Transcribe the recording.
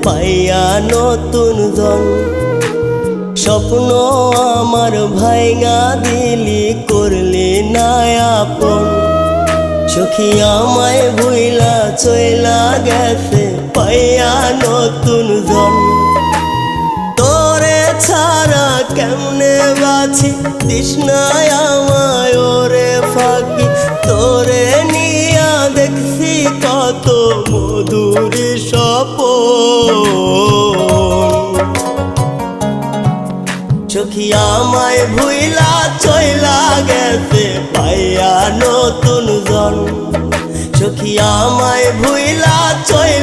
পাইয়া নতুন জন। স্বপ্ন আমার ভাইঙা দিলি, করলি না আপন। সখী আমায় ভুইলা চইলা গেছে পাইয়া নতুন জন। তোরে ছাড়া কেমনে বাঁচি, তৃষ্ণায় আমায় ওরে ফাঁকি। তোরে নিয়া দেখছি কত মধুর স্বপন। সখী আমায় ভুইলা চইলা গেছে পাইয়া নতুন জন। সখী আমায় ভুইলা চইলা